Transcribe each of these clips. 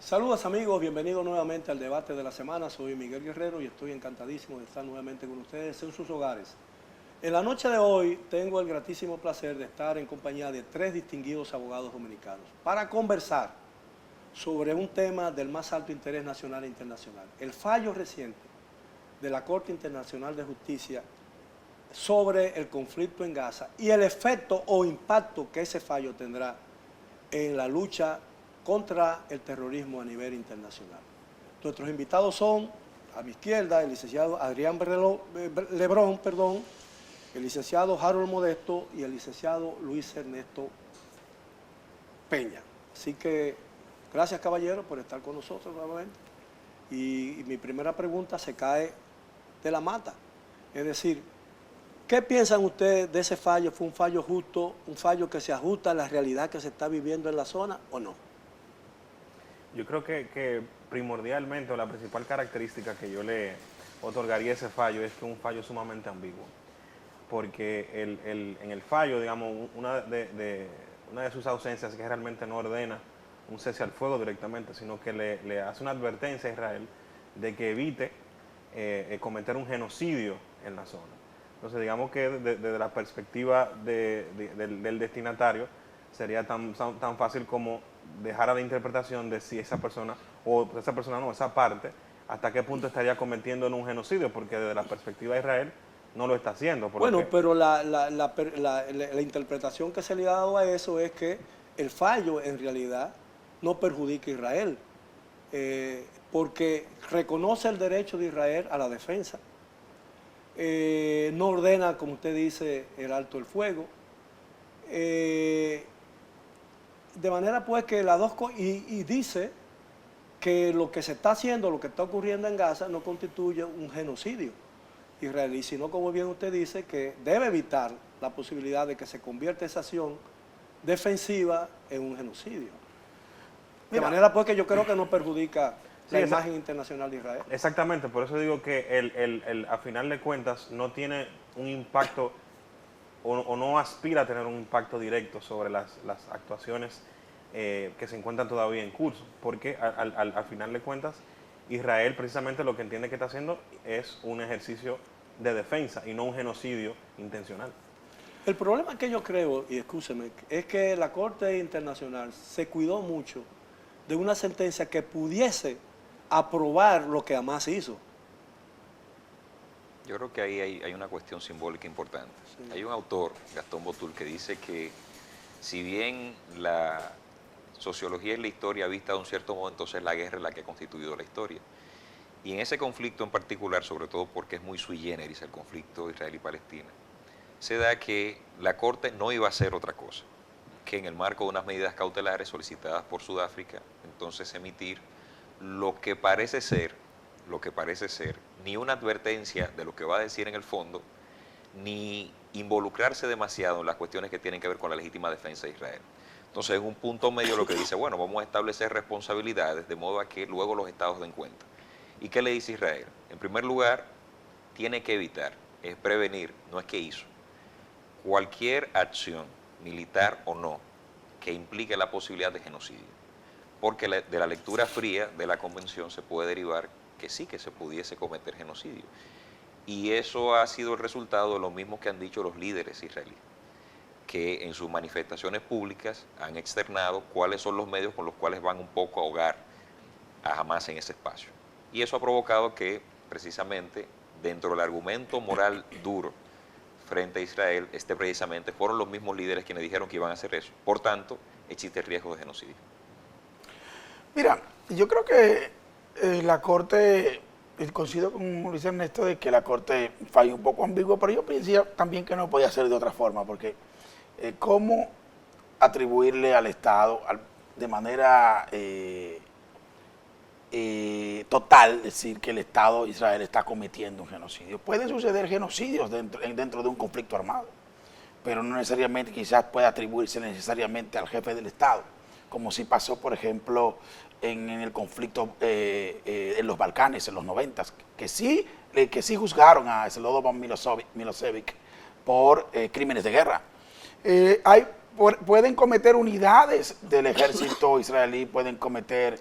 Saludos amigos, bienvenidos nuevamente al debate de la semana. Soy Miguel Guerrero y estoy encantadísimo de estar nuevamente con ustedes en sus hogares. En la noche de hoy tengo el gratísimo placer de estar en compañía de tres distinguidos abogados dominicanos para conversar sobre un tema del más alto interés nacional e internacional. El fallo reciente de la Corte Internacional de Justicia sobre el conflicto en Gaza y el efecto o impacto que ese fallo tendrá en la lucha contra el terrorismo a nivel internacional. Nuestros invitados son, a mi izquierda, el licenciado Adrián Lebrón, el licenciado Harold Modesto y el licenciado Luis Ernesto Peña. Así que, gracias caballeros por estar con nosotros nuevamente. Y mi primera pregunta se cae de la mata. Es decir, ¿qué piensan ustedes de ese fallo? ¿Fue un fallo justo, un fallo que se ajusta a la realidad que se está viviendo en la zona o no? Yo creo que primordialmente, o la principal característica que yo le otorgaría a ese fallo es que es un fallo sumamente ambiguo. Porque en el fallo, digamos, una de sus ausencias es que realmente no ordena un cese al fuego directamente, sino que le hace una advertencia a Israel de que evite cometer un genocidio en la zona. Entonces, digamos que desde la perspectiva del destinatario, sería tan fácil como dejar a la interpretación de si esa persona esa parte, hasta qué punto estaría cometiendo un genocidio, porque desde la perspectiva de Israel no lo está haciendo. Bueno, pero la interpretación que se le ha dado a eso es que el fallo en realidad no perjudica a Israel, porque reconoce el derecho de Israel a la defensa, no ordena, como usted dice, el alto el fuego, de manera pues que las dos cosas, y dice que lo que se está haciendo, lo que está ocurriendo en Gaza no constituye un genocidio israelí, sino, como bien usted dice, que debe evitar la posibilidad de que se convierta esa acción defensiva en un genocidio. De manera pues que yo creo que no perjudica la imagen internacional de Israel. Exactamente, por eso digo que a final de cuentas no tiene un impacto o no aspira a tener un impacto directo sobre las actuaciones que se encuentran todavía en curso, porque al final de cuentas Israel precisamente lo que entiende que está haciendo es un ejercicio de defensa y no un genocidio intencional. El problema que yo creo, y escúcheme, es que la Corte Internacional se cuidó mucho de una sentencia que pudiese aprobar lo que Hamas hizo. Yo creo que ahí hay una cuestión simbólica importante. Sí. Hay un autor, Gastón Botul, que dice que si bien la sociología es la historia vista de un cierto modo, entonces la guerra es la que ha constituido la historia. Y en ese conflicto en particular, sobre todo porque es muy sui generis el conflicto israelí-palestina, se da que la Corte no iba a hacer otra cosa que en el marco de unas medidas cautelares solicitadas por Sudáfrica, entonces emitir lo que parece ser, ni una advertencia de lo que va a decir en el fondo, ni involucrarse demasiado en las cuestiones que tienen que ver con la legítima defensa de Israel. Entonces, en un punto medio lo que dice, bueno, vamos a establecer responsabilidades de modo a que luego los estados den cuenta. ¿Y qué le dice Israel? En primer lugar, tiene que evitar, es prevenir, no es que hizo, cualquier acción, militar o no, que implique la posibilidad de genocidio. Porque de la lectura fría de la convención se puede derivar que sí, que se pudiese cometer genocidio. Y eso ha sido el resultado de lo mismo que han dicho los líderes israelíes, que en sus manifestaciones públicas han externado cuáles son los medios con los cuales van un poco a ahogar a Hamas en ese espacio. Y eso ha provocado que, precisamente, dentro del argumento moral duro frente a Israel, precisamente fueron los mismos líderes quienes dijeron que iban a hacer eso. Por tanto, existe riesgo de genocidio. Mira, yo creo que la Corte, coincido con Luis Ernesto de que la Corte falló un poco ambiguo, pero yo pensé también que no podía ser de otra forma, porque ¿cómo atribuirle al Estado de manera total, decir que el Estado de Israel está cometiendo un genocidio? Pueden suceder genocidios dentro de un conflicto armado, pero no necesariamente, quizás pueda atribuirse necesariamente al jefe del Estado, como sí pasó, por ejemplo, en el conflicto en los Balcanes, en los 90, que sí juzgaron a Slobodan Milosevic por crímenes de guerra. Pueden cometer unidades del ejército israelí, pueden cometer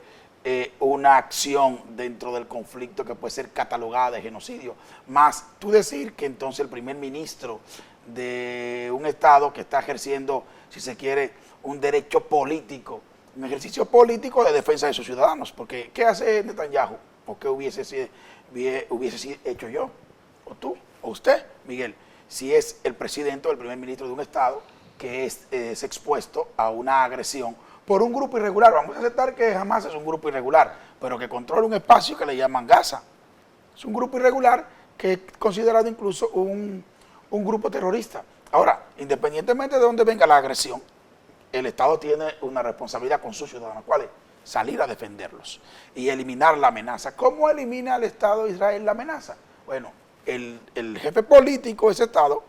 una acción dentro del conflicto que puede ser catalogada de genocidio. Más tú decir que entonces el primer ministro de un Estado que está ejerciendo, si se quiere, un derecho político, un ejercicio político de defensa de sus ciudadanos. Porque, ¿qué hace Netanyahu? ¿O qué hubiese sido hecho yo? ¿O tú? ¿O usted, Miguel? Si es el presidente o el primer ministro de un Estado que es expuesto a una agresión por un grupo irregular. Vamos a aceptar que Hamas es un grupo irregular, pero que controla un espacio que le llaman Gaza. Es un grupo irregular que es considerado incluso un grupo terrorista. Ahora, independientemente de dónde venga la agresión, el Estado tiene una responsabilidad con sus ciudadanos. ¿Cuál es? Salir a defenderlos y eliminar la amenaza. ¿Cómo elimina el Estado de Israel la amenaza? Bueno, el jefe político de ese Estado,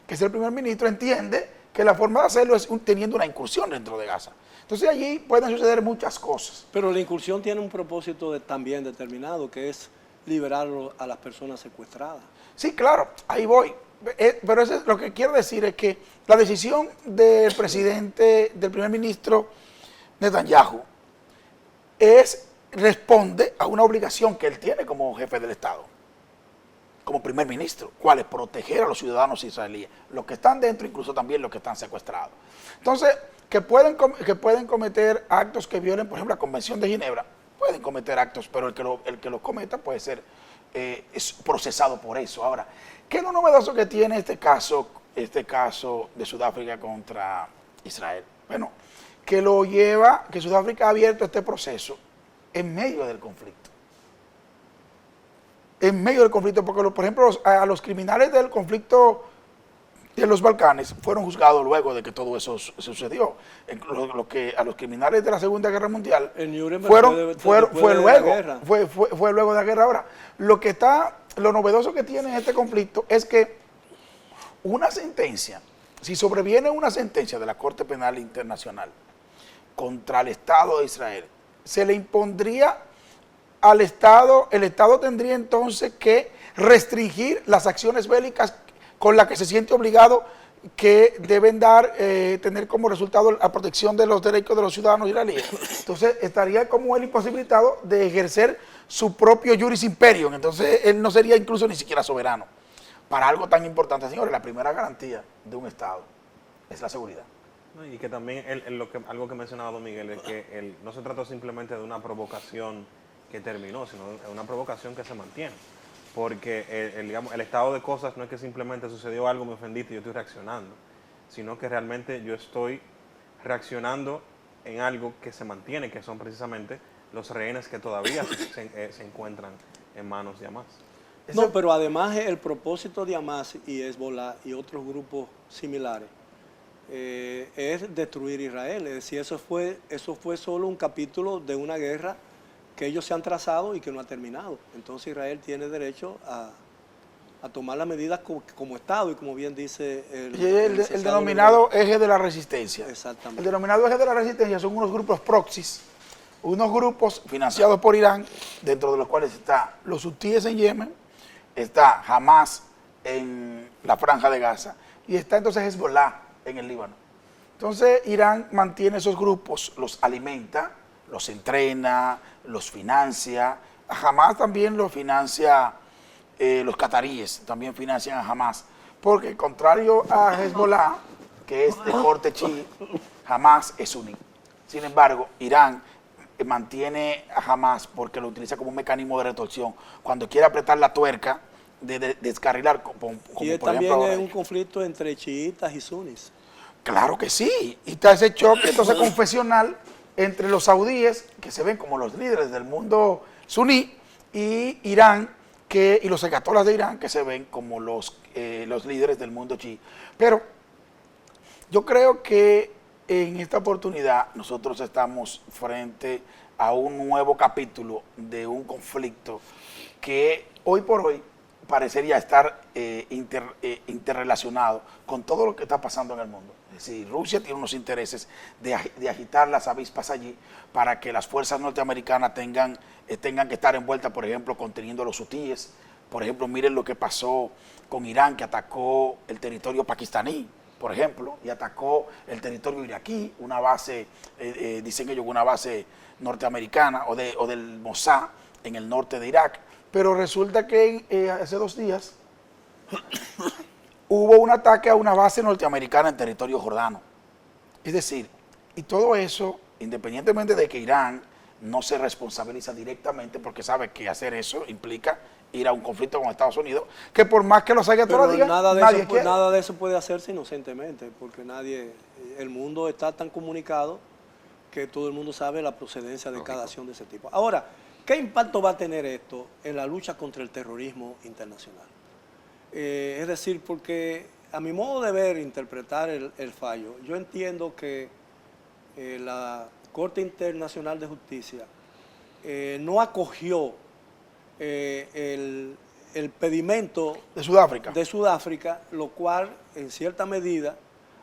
que es el primer ministro, entiende que la forma de hacerlo es teniendo una incursión dentro de Gaza. Entonces allí pueden suceder muchas cosas. Pero la incursión tiene un propósito también determinado, que es liberar a las personas secuestradas. Sí, claro, ahí voy. Pero eso es lo que quiero decir es que la decisión del presidente, del primer ministro Netanyahu, responde a una obligación que él tiene como jefe del Estado, como primer ministro, cuál es proteger a los ciudadanos israelíes, los que están dentro, incluso también los que están secuestrados. Entonces, que pueden cometer actos que violen, por ejemplo, la Convención de Ginebra, pueden cometer actos, pero el que los cometa puede ser es procesado por eso. Ahora, ¿qué es lo novedoso que tiene este caso de Sudáfrica contra Israel? Bueno, que Sudáfrica ha abierto este proceso en medio del conflicto. En medio del conflicto, porque, por ejemplo, a los criminales del conflicto de los Balcanes fueron juzgados luego de que todo eso sucedió. A los criminales de la Segunda Guerra Mundial fue luego de la guerra. Ahora, lo novedoso que tiene este conflicto es que si sobreviene una sentencia de la Corte Penal Internacional contra el Estado de Israel, se le impondría al Estado, el Estado tendría entonces que restringir las acciones bélicas con las que se siente obligado, que deben tener como resultado la protección de los derechos de los ciudadanos israelíes. Entonces estaría como él imposibilitado de ejercer su propio juris imperium. Entonces él no sería incluso ni siquiera soberano. Para algo tan importante, señores, la primera garantía de un Estado es la seguridad. Y que también algo que mencionaba don Miguel es que no se trató simplemente de una provocación que terminó, sino de una provocación que se mantiene. Porque el estado de cosas no es que simplemente sucedió algo, me ofendiste y yo estoy reaccionando, sino que realmente yo estoy reaccionando en algo que se mantiene, que son precisamente los rehenes que todavía se encuentran en manos de Hamas. No, pero además el propósito de Hamas y Hezbollah y otros grupos similares es destruir Israel. Es decir, eso fue solo un capítulo de una guerra que ellos se han trazado y que no ha terminado. Entonces Israel tiene derecho a tomar las medidas como Estado y como bien dice el denominado eje de la resistencia. Exactamente. El denominado eje de la resistencia son unos grupos proxies, unos grupos financiados por Irán, dentro de los cuales están los hutíes en Yemen, está Hamas en la Franja de Gaza y está entonces Hezbollah en el Líbano. Entonces Irán mantiene esos grupos, los alimenta, los entrena, los financia. A Hamas también lo financia, los cataríes también financian a Hamas, porque contrario a Hezbollah, que es de corte chií, Hamas es suní. Sin embargo, Irán mantiene a Hamas porque lo utiliza como un mecanismo de retorsión. Cuando quiere apretar la tuerca, de descarrilar, como y por también ejemplo, es un conflicto entre chiitas y sunis. Claro que sí. Y está ese choque entonces confesional entre los saudíes, que se ven como los líderes del mundo suní, y Irán, y los ayatolas de Irán, que se ven como los líderes del mundo chií. Pero yo creo que en esta oportunidad nosotros estamos frente a un nuevo capítulo de un conflicto que hoy por hoy parecería estar interrelacionado con todo lo que está pasando en el mundo. Es decir, Rusia tiene unos intereses de agitar las avispas allí para que las fuerzas norteamericanas tengan que estar envueltas, por ejemplo, conteniendo a los hutíes. Por ejemplo, miren lo que pasó con Irán, que atacó el territorio pakistaní. por ejemplo, y atacó el territorio iraquí, una base, dicen ellos, una base norteamericana o del Mossad en el norte de Irak. Pero resulta que hace 2 días hubo un ataque a una base norteamericana en territorio jordano. Es decir, y todo eso, independientemente de que Irán no se responsabiliza directamente, porque sabe que hacer eso implica ir a un conflicto con Estados Unidos, que por más que los ayatollahs digan, nada de eso puede hacerse inocentemente, porque el mundo está tan comunicado que todo el mundo sabe la procedencia de cada acción de ese tipo. Ahora, ¿qué impacto va a tener esto en la lucha contra el terrorismo internacional? Es decir, porque a mi modo de ver, interpretar el fallo, yo entiendo que la Corte Internacional de Justicia no acogió el pedimento de Sudáfrica, lo cual en cierta medida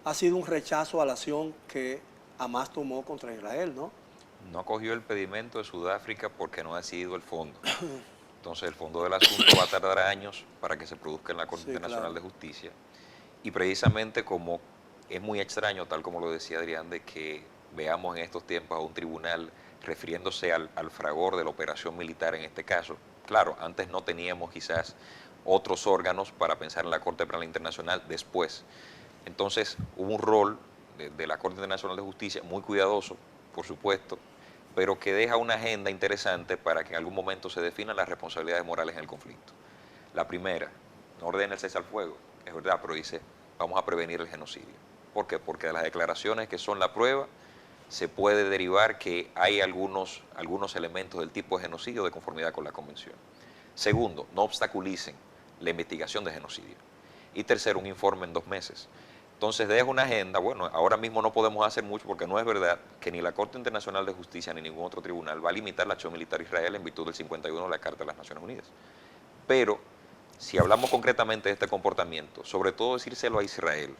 ha sido un rechazo a la acción que Hamás tomó contra Israel, ¿no? No acogió el pedimento de Sudáfrica porque no ha decidido el fondo. Entonces el fondo del asunto va a tardar años para que se produzca en la Corte Internacional de Justicia. Y precisamente como es muy extraño, tal como lo decía Adrián, de que veamos en estos tiempos a un tribunal refiriéndose al fragor de la operación militar en este caso. Claro, antes no teníamos quizás otros órganos para pensar en la Corte Penal Internacional después. Entonces hubo un rol de la Corte Internacional de Justicia muy cuidadoso, por supuesto, pero que deja una agenda interesante para que en algún momento se definan las responsabilidades morales en el conflicto. La primera, no ordena el cese al fuego, es verdad, pero dice, vamos a prevenir el genocidio. ¿Por qué? Porque de las declaraciones que son la prueba, se puede derivar que hay algunos elementos del tipo de genocidio de conformidad con la Convención. Segundo, no obstaculicen la investigación de genocidio. Y tercero, un informe en 2 meses. Entonces deja una agenda, bueno, ahora mismo no podemos hacer mucho porque no es verdad que ni la Corte Internacional de Justicia ni ningún otro tribunal va a limitar la acción militar de Israel en virtud del 51 de la Carta de las Naciones Unidas. Pero si hablamos concretamente de este comportamiento, sobre todo decírselo a Israel,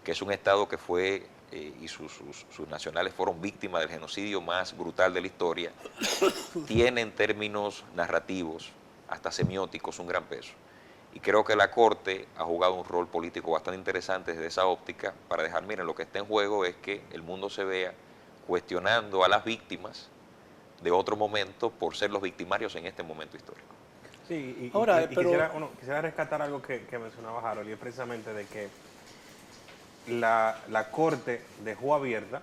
que es un Estado que fue y sus nacionales fueron víctimas del genocidio más brutal de la historia, tiene en términos narrativos, hasta semióticos, un gran peso. Y creo que la Corte ha jugado un rol político bastante interesante desde esa óptica para dejar, miren, lo que está en juego es que el mundo se vea cuestionando a las víctimas de otro momento por ser los victimarios en este momento histórico. Sí, Ahora, quisiera rescatar algo que mencionaba Harold, y es precisamente de que la Corte dejó abierta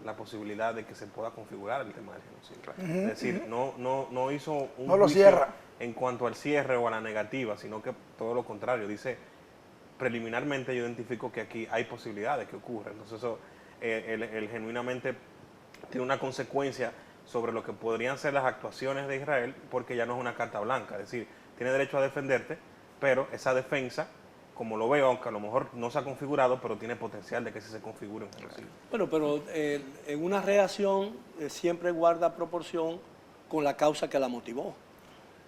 la posibilidad de que se pueda configurar el tema del genocidio. Es decir, no hizo un no lo cierra en cuanto al cierre o a la negativa, sino que todo lo contrario. Dice, preliminarmente yo identifico que aquí hay posibilidades que ocurra. Entonces eso él genuinamente tiene una consecuencia sobre lo que podrían ser las actuaciones de Israel, porque ya no es una carta blanca. Es decir, tiene derecho a defenderte, pero esa defensa, como lo veo, aunque a lo mejor no se ha configurado, pero tiene potencial de que se configure un genocidio. Bueno, pero en una reacción siempre guarda proporción con la causa que la motivó.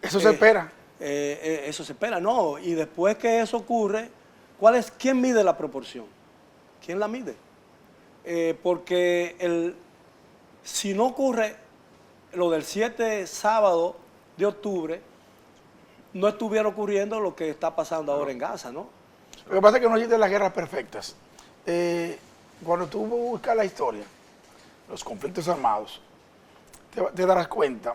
Eso se espera. Eso se espera, no. Y después que eso ocurre, ¿quién mide la proporción? ¿Quién la mide? Porque si no ocurre lo del 7 sábado de octubre, no estuviera ocurriendo lo que está pasando ahora en Gaza, ¿no? Lo que pasa es que no existen las guerras perfectas. Cuando tú buscas la historia, los conflictos armados, te darás cuenta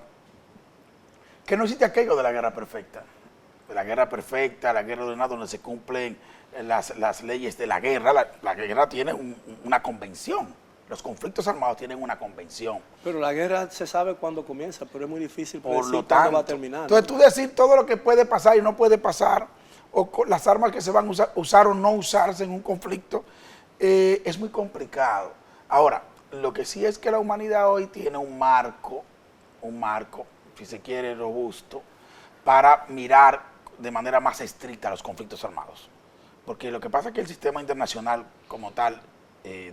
que no existe aquello de la guerra perfecta. De la guerra perfecta, la guerra ordenada donde se cumplen las leyes de la guerra. La guerra tiene una convención. Los conflictos armados tienen una convención. Pero la guerra se sabe cuándo comienza, pero es muy difícil por decir cuándo va a terminar. Entonces tú decir todo lo que puede pasar y no puede pasar, o las armas que se van a usar o no usarse en un conflicto, es muy complicado. Ahora, lo que sí es que la humanidad hoy tiene un marco, si se quiere, robusto, para mirar de manera más estricta los conflictos armados. Porque lo que pasa es que el sistema internacional como tal,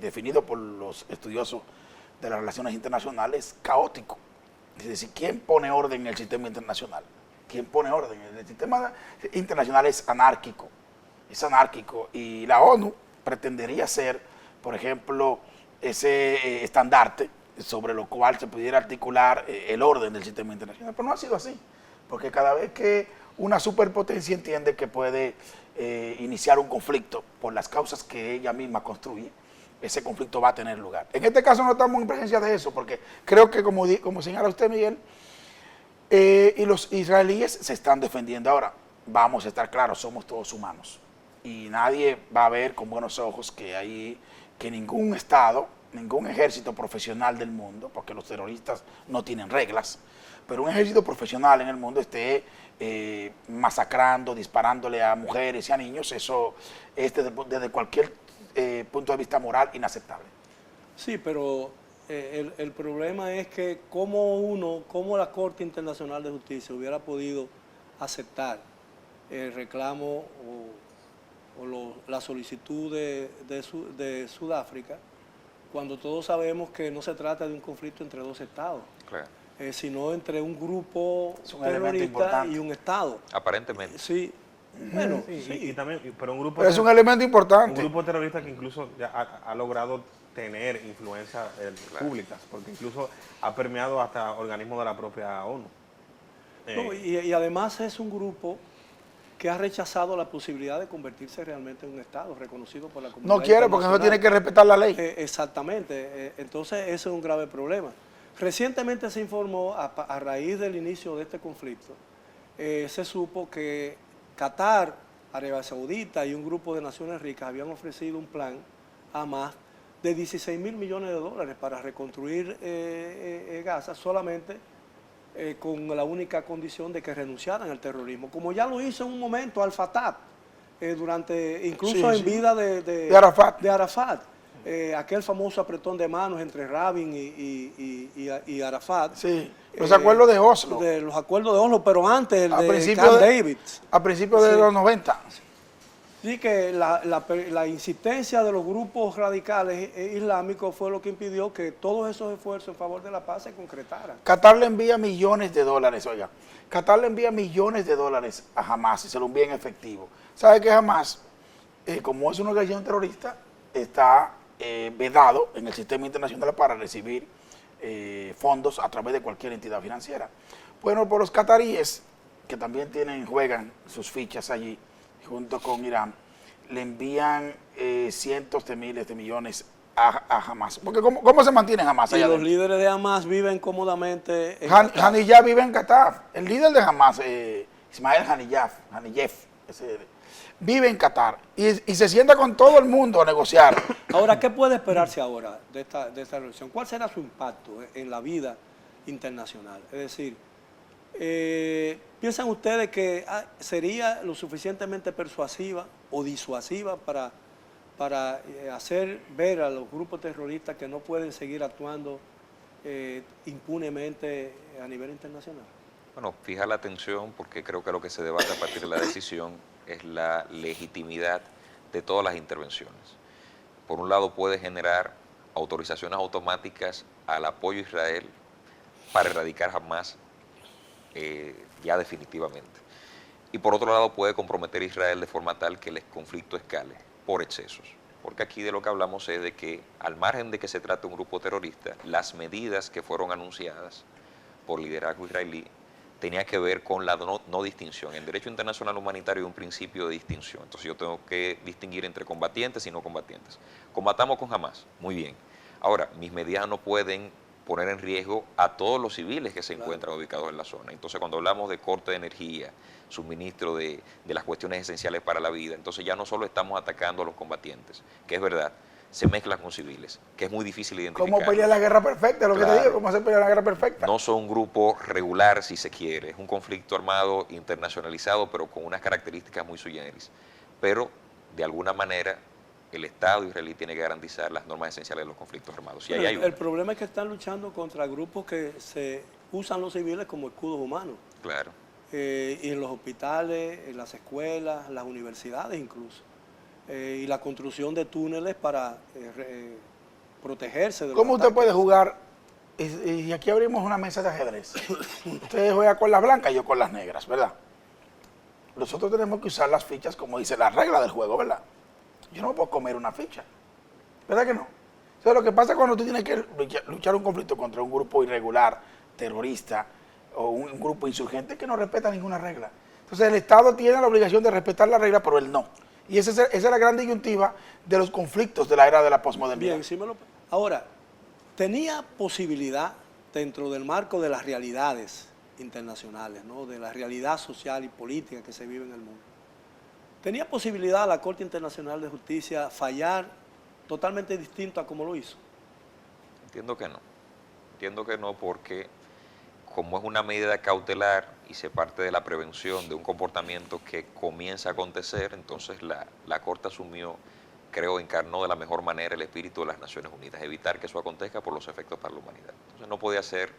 definido por los estudiosos de las relaciones internacionales, es caótico. Es decir, ¿quién pone orden en el sistema internacional? ¿Quién pone orden? El sistema internacional es anárquico, y la ONU pretendería ser, por ejemplo, ese estandarte sobre lo cual se pudiera articular el orden del sistema internacional, pero no ha sido así, porque cada vez que una superpotencia entiende que puede iniciar un conflicto por las causas que ella misma construye, ese conflicto va a tener lugar. En este caso no estamos en presencia de eso, porque creo que, como señala usted, Miguel, y los israelíes se están defendiendo. Ahora, vamos a estar claros, somos todos humanos. Y nadie va a ver con buenos ojos que ningún Estado, ningún ejército profesional del mundo, porque los terroristas no tienen reglas, pero un ejército profesional en el mundo esté masacrando, disparándole a mujeres y a niños. Eso es desde cualquier punto de vista moral inaceptable. Sí, pero el problema es que cómo la Corte Internacional de Justicia hubiera podido aceptar el reclamo la solicitud de Sudáfrica, cuando todos sabemos que no se trata de un conflicto entre dos estados, Claro. Sino entre un grupo Es un elemento terrorista importante. y un estado. Aparentemente. Sí, bueno, Sí, sí. y también, pero un grupo, Pero es un elemento un importante. grupo terrorista que incluso ya ha logrado tener influencias públicas, porque incluso ha permeado hasta organismos de la propia ONU. No, y además es un grupo que ha rechazado la posibilidad de convertirse realmente en un Estado reconocido por la comunidad No quiere porque no internacional. tiene que respetar la ley. Exactamente, entonces ese es un grave problema. Recientemente se informó, a raíz del inicio de este conflicto, se supo que Qatar, Arabia Saudita y un grupo de naciones ricas habían ofrecido un plan a más de 16 mil millones de dólares para reconstruir Gaza solamente con la única condición de que renunciaran al terrorismo, como ya lo hizo en un momento Al-Fatah, incluso Sí, en sí. vida De Arafat. de Arafat. Aquel famoso apretón de manos entre Rabin y Arafat. Sí, los acuerdos de Oslo. De los acuerdos de Oslo, pero antes el A de principio Camp de- David. A principios de Sí. los 90. Sí, que la insistencia de los grupos radicales islámicos fue lo que impidió que todos esos esfuerzos en favor de la paz se concretaran. Qatar le envía millones de dólares, oiga. Qatar le envía millones de dólares a Hamas y se lo envía en efectivo. ¿Sabe que Hamas, como es una organización terrorista, está vedado en el sistema internacional para recibir fondos a través de cualquier entidad financiera? Bueno, por los cataríes, que también juegan sus fichas allí, junto con Irán, le envían cientos de miles de millones a Hamas. Porque ¿cómo se mantiene Hamas Y allá los adentro? líderes de Hamas viven cómodamente en Qatar. Haniyeh vive en Qatar. El líder de Hamas, Ismael Haniyeh, vive en Qatar y se sienta con todo el mundo a negociar. Ahora, ¿qué puede esperarse ahora de esta relación? ¿Cuál será su impacto en la vida internacional? Es decir, ¿piensan ustedes que sería lo suficientemente persuasiva o disuasiva para hacer ver a los grupos terroristas que no pueden seguir actuando impunemente a nivel internacional? Bueno, fija la atención porque creo que lo que se debate a partir de la decisión es la legitimidad de todas las intervenciones. Por un lado puede generar autorizaciones automáticas al apoyo a Israel para erradicar Hamas ya definitivamente. Y por otro lado puede comprometer a Israel de forma tal que el conflicto escale por excesos. Porque aquí de lo que hablamos es de que al margen de que se trate de un grupo terrorista, las medidas que fueron anunciadas por liderazgo israelí tenía que ver con la no distinción. En derecho internacional humanitario hay un principio de distinción. Entonces yo tengo que distinguir entre combatientes y no combatientes. Combatamos con Hamas, muy bien. Ahora, mis medidas no pueden poner en riesgo a todos los civiles que se encuentran ubicados en la zona. Entonces cuando hablamos de corte de energía, suministro de las cuestiones esenciales para la vida, entonces ya no solo estamos atacando a los combatientes, que es verdad, se mezclan con civiles, que es muy difícil identificar. ¿Cómo pelear la guerra perfecta? Lo que te Claro. digo, ¿cómo hacer pelear la guerra perfecta? No son un grupo regular, si se quiere. Es un conflicto armado internacionalizado, pero con unas características muy sui generis. Pero, de alguna manera, el Estado israelí tiene que garantizar las normas esenciales de los conflictos armados. Y ahí hay El problema es que están luchando contra grupos que se usan los civiles como escudos humanos. Claro. Y en los hospitales, en las escuelas, las universidades incluso. Y la construcción de túneles para protegerse de los ¿Cómo usted ataques. puede jugar? Y aquí abrimos una mesa de ajedrez. Usted juega con las blancas y yo con las negras, ¿verdad? Nosotros tenemos que usar las fichas como dice la regla del juego, ¿verdad? Yo no puedo comer una ficha, ¿verdad que no? O sea, lo que pasa cuando tú tienes que luchar un conflicto contra un grupo irregular, terrorista, o un grupo insurgente que no respeta ninguna regla. Entonces el Estado tiene la obligación de respetar la regla, pero él no. Y esa es la gran disyuntiva de los conflictos de la era de la posmodernidad. Bien, sí me lo... Ahora, ¿tenía posibilidad dentro del marco de las realidades internacionales, ¿no?, de la realidad social y política que se vive en el mundo? ¿Tenía posibilidad la Corte Internacional de Justicia fallar totalmente distinto a como lo hizo? Entiendo que no. Entiendo que no porque como es una medida cautelar y se parte de la prevención de un comportamiento que comienza a acontecer, entonces la Corte asumió, creo, encarnó de la mejor manera el espíritu de las Naciones Unidas, evitar que eso acontezca por los efectos para la humanidad. Entonces no podía ser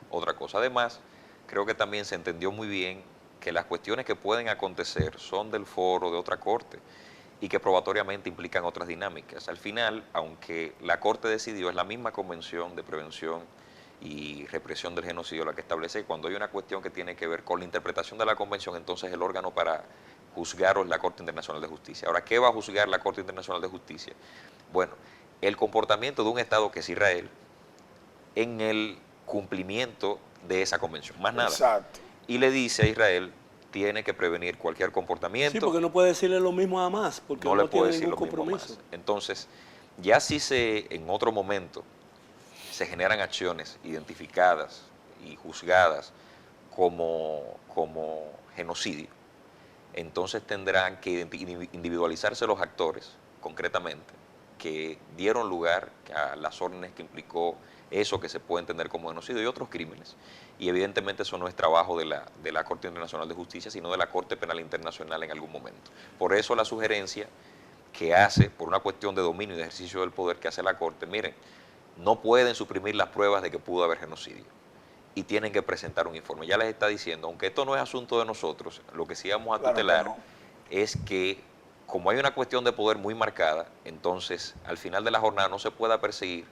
otra cosa. Además, creo que también se entendió muy bien que las cuestiones que pueden acontecer son del foro de otra corte y que probatoriamente implican otras dinámicas. Al final, aunque la Corte decidió, es la misma Convención de Prevención y Represión del Genocidio la que establece que cuando hay una cuestión que tiene que ver con la interpretación de la Convención, entonces el órgano para juzgar es la Corte Internacional de Justicia. Ahora, ¿qué va a juzgar la Corte Internacional de Justicia? Bueno, el comportamiento de un Estado que es Israel en el cumplimiento de esa convención, más nada. Exacto. Y le dice a Israel, tiene que prevenir cualquier comportamiento. Sí, porque no puede decirle lo mismo a Hamas, porque no no le puede tiene decir ningún lo mismo compromiso. más. Entonces, ya si en otro momento se generan acciones identificadas y juzgadas como genocidio, entonces tendrán que individualizarse los actores, concretamente, que dieron lugar a las órdenes que implicó eso que se puede entender como genocidio y otros crímenes. Y evidentemente eso no es trabajo de la Corte Internacional de Justicia, sino de la Corte Penal Internacional en algún momento. Por eso la sugerencia que hace, por una cuestión de dominio y de ejercicio del poder que hace la Corte, miren, no pueden suprimir las pruebas de que pudo haber genocidio y tienen que presentar un informe. Ya les está diciendo, aunque esto no es asunto de nosotros, lo que sí vamos a tutelar es que como hay una cuestión de poder muy marcada, entonces al final de la jornada no se pueda perseguir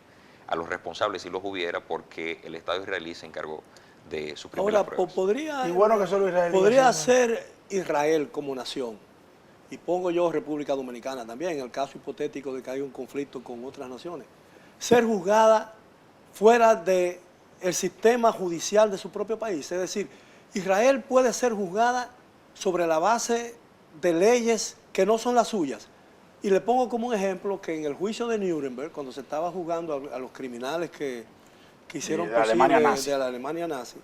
a los responsables si los hubiera, porque el Estado israelí se encargó de suprimir las Ahora, pruebas. podría, Y bueno que solo Israel. podría ser Israel como nación, y pongo yo República Dominicana también, en el caso hipotético de que haya un conflicto con otras naciones, ser juzgada fuera del sistema judicial de su propio país. Es decir, Israel puede ser juzgada sobre la base de leyes que no son las suyas. Y le pongo como un ejemplo que en el juicio de Nuremberg, cuando se estaba juzgando a los criminales que hicieron de la Alemania posible nazi. de la Alemania nazi,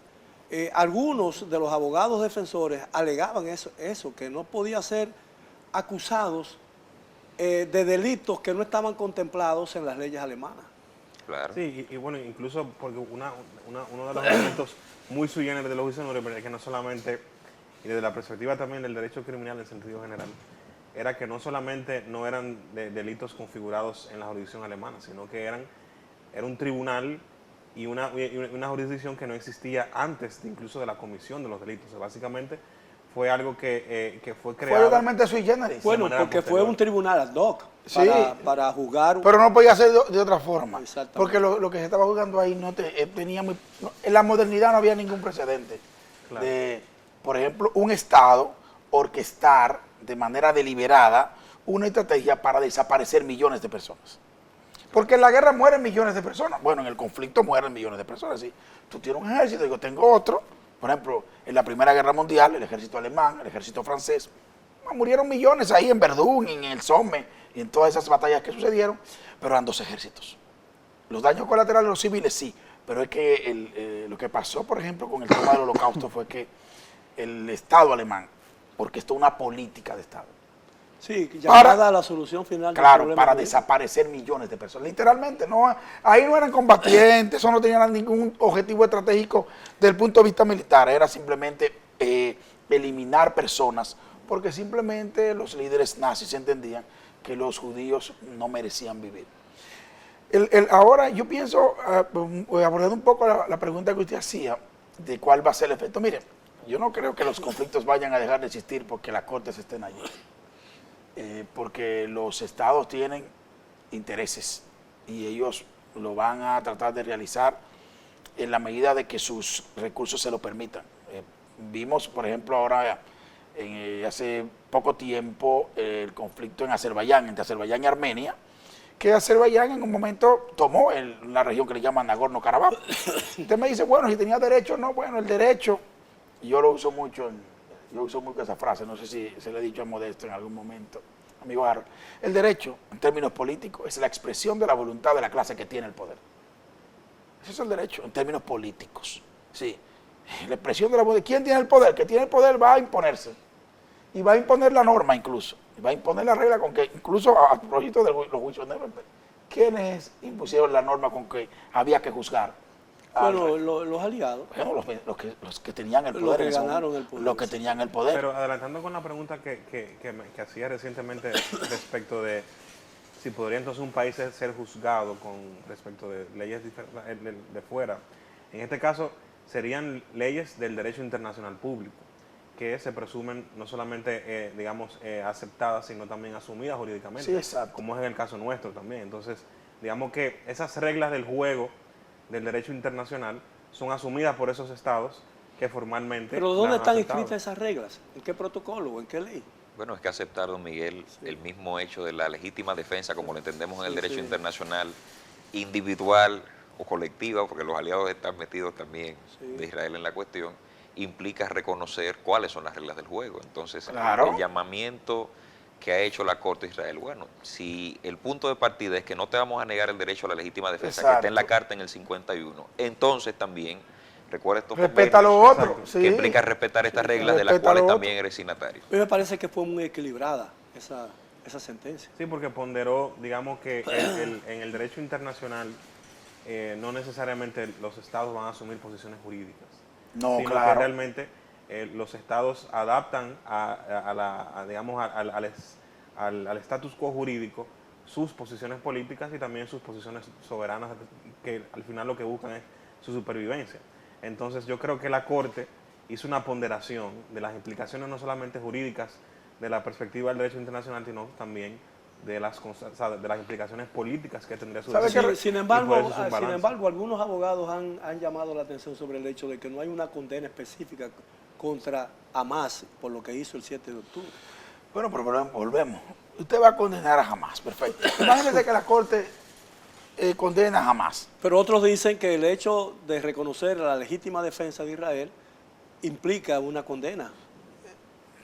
algunos de los abogados defensores alegaban eso, que no podía ser acusados de delitos que no estaban contemplados en las leyes alemanas. Claro. Sí, y bueno, incluso porque uno de los elementos muy sui generis de los juicios de Nuremberg es que no solamente, y desde la perspectiva también del derecho criminal en sentido general, era que no solamente no eran delitos configurados en la jurisdicción alemana, sino que era un tribunal y una jurisdicción que no existía antes incluso de la comisión de los delitos. O sea, básicamente fue algo que fue creado. Fue totalmente sui generis. Bueno, porque fue un tribunal ad hoc Sí. para juzgar. Pero no podía ser de otra forma. Exactamente. Porque lo que se estaba jugando ahí tenía en la modernidad no había ningún precedente. Claro. De, por ejemplo, un Estado orquestar de manera deliberada una estrategia para desaparecer millones de personas. Porque en la guerra mueren millones de personas. Bueno, en el conflicto mueren millones de personas. ¿Sí? Tú tienes un ejército, yo tengo otro. Por ejemplo, en la Primera Guerra Mundial, el ejército alemán, el ejército francés, murieron millones ahí en Verdún, en el Somme, y en todas esas batallas que sucedieron, pero eran dos ejércitos. Los daños colaterales de los civiles sí, pero es que lo que pasó, por ejemplo, con el tema del Holocausto fue que el Estado alemán orquestó una política de Estado. Sí, llamada a la solución final del Claro, problema para político. desaparecer millones de personas. Literalmente, no, ahí no eran combatientes, eso no tenían ningún objetivo estratégico desde el punto de vista militar, era simplemente eliminar personas, porque simplemente los líderes nazis entendían que los judíos no merecían vivir. Ahora yo pienso, abordando un poco la pregunta que usted hacía, de cuál va a ser el efecto. Mire, yo no creo que los conflictos vayan a dejar de existir porque las cortes estén allí. Porque los estados tienen intereses y ellos lo van a tratar de realizar en la medida de que sus recursos se lo permitan. Vimos, por ejemplo, ahora, hace poco tiempo, el conflicto en Azerbaiyán, entre Azerbaiyán y Armenia, que Azerbaiyán en un momento tomó la región que le llaman Nagorno-Karabaj. Usted me dice, bueno, si tenía derecho, no, bueno, el derecho, y yo lo uso mucho, yo uso mucho esa frase, no sé si se lo he dicho a Modesto en algún momento, amigo Harold. El derecho, en términos políticos, es la expresión de la voluntad de la clase que tiene el poder. Ese es el derecho, en términos políticos, sí. La expresión de la voluntad. ¿Quién tiene el poder? Que tiene el poder va a imponerse. Y va a imponer la norma incluso. Y va a imponer la regla con que, incluso a propósito de los juicios de Nuremberg, ¿quiénes impusieron la norma con que había que juzgar? Bueno, los aliados. Bueno, los que tenían el poder. Los que ganaron el poder. Los que tenían el poder. Pero adelantando con la pregunta que hacía recientemente respecto de si podría entonces un país ser juzgado con respecto de leyes de fuera, en este caso serían leyes del derecho internacional público, que se presumen no solamente, aceptadas, sino también asumidas jurídicamente, sí, exacto, como es en el caso nuestro también. Entonces, digamos que esas reglas del juego del derecho internacional son asumidas por esos estados que formalmente... ¿Pero dónde las han están aceptado. escritas esas reglas? ¿En qué protocolo? ¿En qué ley? Bueno, es que aceptar, don Miguel, Sí. el mismo hecho de la legítima defensa, como lo entendemos en el Sí, derecho sí. internacional, individual o colectiva, porque los aliados están metidos también Sí. de Israel en la cuestión, implica reconocer cuáles son las reglas del juego. Entonces, Claro. el llamamiento que ha hecho la Corte de Israel, bueno, si el punto de partida es que no te vamos a negar el derecho a la legítima defensa, que está en la Exacto. Carta en el 51, entonces también recuerda estos Respeta lo convenios, otro. Exacto, que Sí. implica respetar estas reglas de las Respeta cuales lo otro. también eres signatario. A mí me parece que fue muy equilibrada esa sentencia. Sí, porque ponderó, digamos que en el derecho internacional no necesariamente los estados van a asumir posiciones jurídicas, No, sino claro. que realmente los estados adaptan al status quo jurídico sus posiciones políticas y también sus posiciones soberanas, que al final lo que buscan es su supervivencia. Entonces yo creo que la Corte hizo una ponderación de las implicaciones no solamente jurídicas de la perspectiva del derecho internacional, sino también de las implicaciones políticas que tendría su ¿Sabe decisión. qué? Sin Y embargo, por eso es un balance. algunos abogados han llamado la atención sobre el hecho de que no hay una condena específica contra Hamas por lo que hizo el 7 de octubre. Bueno, pero volvemos. Usted va a condenar a Hamas, perfecto. Imagínese que la Corte condena a Hamas. Pero otros dicen que el hecho de reconocer la legítima defensa de Israel implica una condena.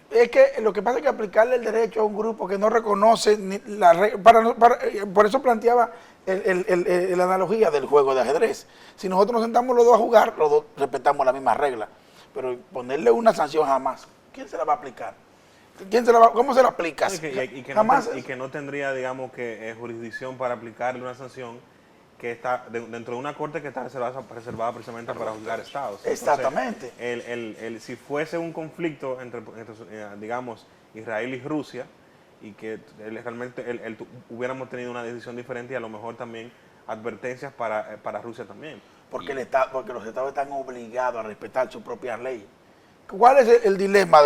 Es que lo que pasa es que aplicarle el derecho a un grupo que no reconoce ni por eso planteaba la analogía del juego de ajedrez. Si nosotros nos sentamos los dos a jugar, los dos respetamos la misma regla. Pero ponerle una sanción jamás, ¿quién se la va a aplicar? ¿Cómo se la aplica? Y que Jamás. y que no tendría, digamos, que jurisdicción para aplicarle una sanción que está dentro de una corte que está reservada precisamente para juzgar estados. Entonces, Exactamente. si fuese un conflicto entre digamos, Israel y Rusia, y que realmente hubiéramos tenido una decisión diferente y a lo mejor también advertencias para Rusia también. Porque los estados están obligados a respetar su propia ley. ¿Cuál es el dilema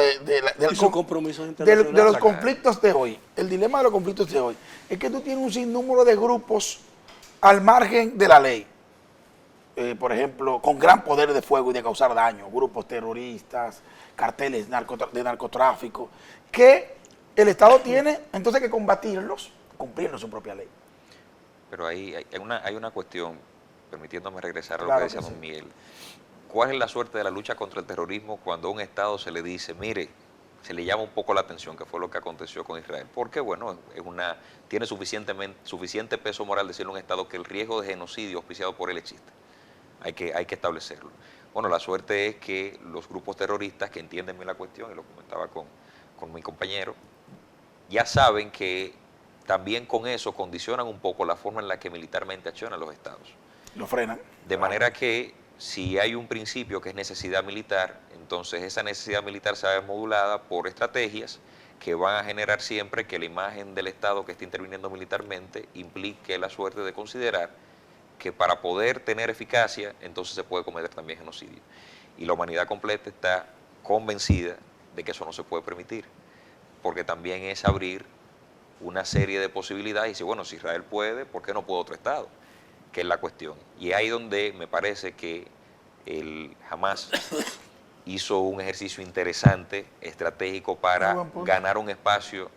Y sus compromisos de internacionales. los conflictos de hoy? El dilema de los conflictos de hoy es que tú tienes un sinnúmero de grupos al margen de la ley. Por ejemplo, con gran poder de fuego y de causar daño, grupos terroristas, carteles de narcotráfico, que el Estado tiene entonces que combatirlos cumpliendo su propia ley. Pero hay una cuestión, permitiéndome regresar a lo Claro que decía que don sí. Miguel. ¿Cuál es la suerte de la lucha contra el terrorismo cuando a un Estado se le dice, mire, se le llama un poco la atención, que fue lo que aconteció con Israel? Porque, bueno, tiene suficiente peso moral decirle a un Estado que el riesgo de genocidio auspiciado por él existe. Hay que establecerlo. Bueno, la suerte es que los grupos terroristas que entienden bien la cuestión, y lo comentaba con mi compañero, ya saben que también con eso condicionan un poco la forma en la que militarmente accionan los Estados. Lo frenan. De manera que si hay un principio que es necesidad militar, entonces esa necesidad militar se va a ver modulada por estrategias que van a generar siempre que la imagen del Estado que está interviniendo militarmente implique la suerte de considerar que para poder tener eficacia, entonces se puede cometer también genocidio. Y la humanidad completa está convencida de que eso no se puede permitir, porque también es abrir una serie de posibilidades y decir, bueno, si Israel puede, ¿por qué no puede otro Estado? Que es la cuestión. Y ahí donde me parece que el Hamas hizo un ejercicio interesante, estratégico, para Muy buen punto. ganar un espacio